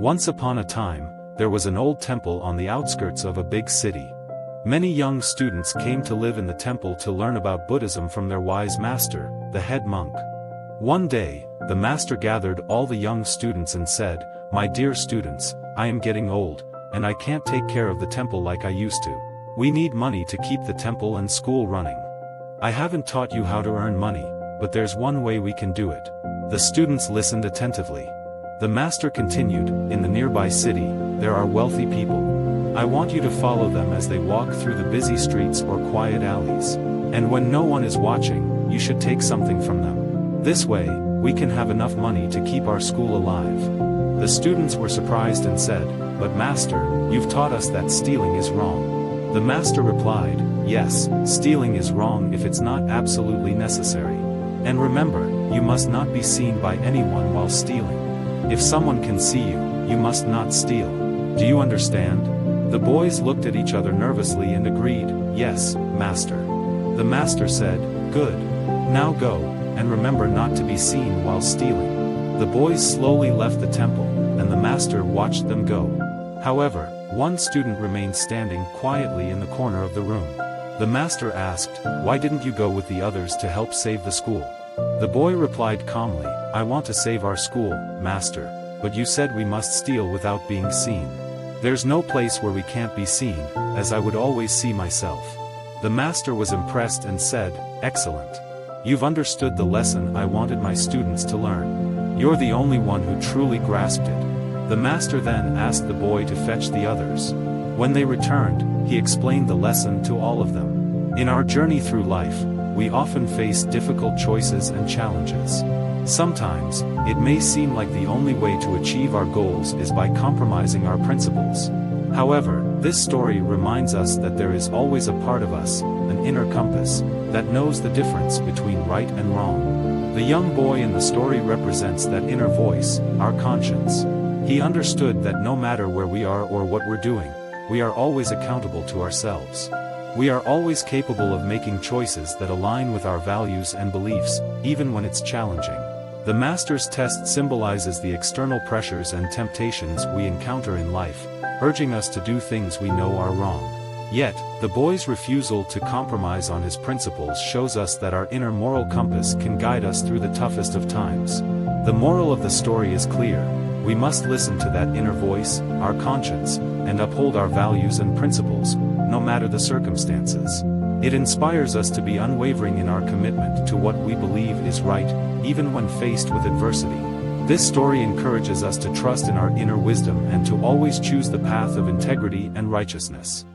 Once upon a time, there was an old temple on the outskirts of a big city. Many young students came to live in the temple to learn about Buddhism from their wise master, the head monk. One day, the master gathered all the young students and said, "My dear students, I am getting old, and I can't take care of the temple like I used to. We need money to keep the temple and school running. I haven't taught you how to earn money, but there's one way we can do it." The students listened attentively. The master continued, "In the nearby city, there are wealthy people. I want you to follow them as they walk through the busy streets or quiet alleys. And when no one is watching, you should take something from them. This way, we can have enough money to keep our school alive." The students were surprised and said, "But master, you've taught us that stealing is wrong." The master replied, "Yes, stealing is wrong if it's not absolutely necessary. And remember, you must not be seen by anyone while stealing. If someone can see you, you must not steal. Do you understand?" The boys looked at each other nervously and agreed, "Yes, master." The master said, "Good. Now go, and remember not to be seen while stealing." The boys slowly left the temple, and the master watched them go. However, one student remained standing quietly in the corner of the room. The master asked, "Why didn't you go with the others to help save the school?" The boy replied calmly, "I want to save our school, master, but you said we must steal without being seen. There's no place where we can't be seen, as I would always see myself." The master was impressed and said, "Excellent. You've understood the lesson I wanted my students to learn. You're the only one who truly grasped it." The master then asked the boy to fetch the others. When they returned, he explained the lesson to all of them. In our journey through life, we often face difficult choices and challenges. Sometimes, it may seem like the only way to achieve our goals is by compromising our principles. However, this story reminds us that there is always a part of us, an inner compass, that knows the difference between right and wrong. The young boy in the story represents that inner voice, our conscience. He understood that no matter where we are or what we're doing, we are always accountable to ourselves. We are always capable of making choices that align with our values and beliefs, even when it's challenging. The master's test symbolizes the external pressures and temptations we encounter in life, urging us to do things we know are wrong. Yet, the boy's refusal to compromise on his principles shows us that our inner moral compass can guide us through the toughest of times. The moral of the story is clear. We must listen to that inner voice, our conscience, and uphold our values and principles, no matter the circumstances. It inspires us to be unwavering in our commitment to what we believe is right, even when faced with adversity. This story encourages us to trust in our inner wisdom and to always choose the path of integrity and righteousness.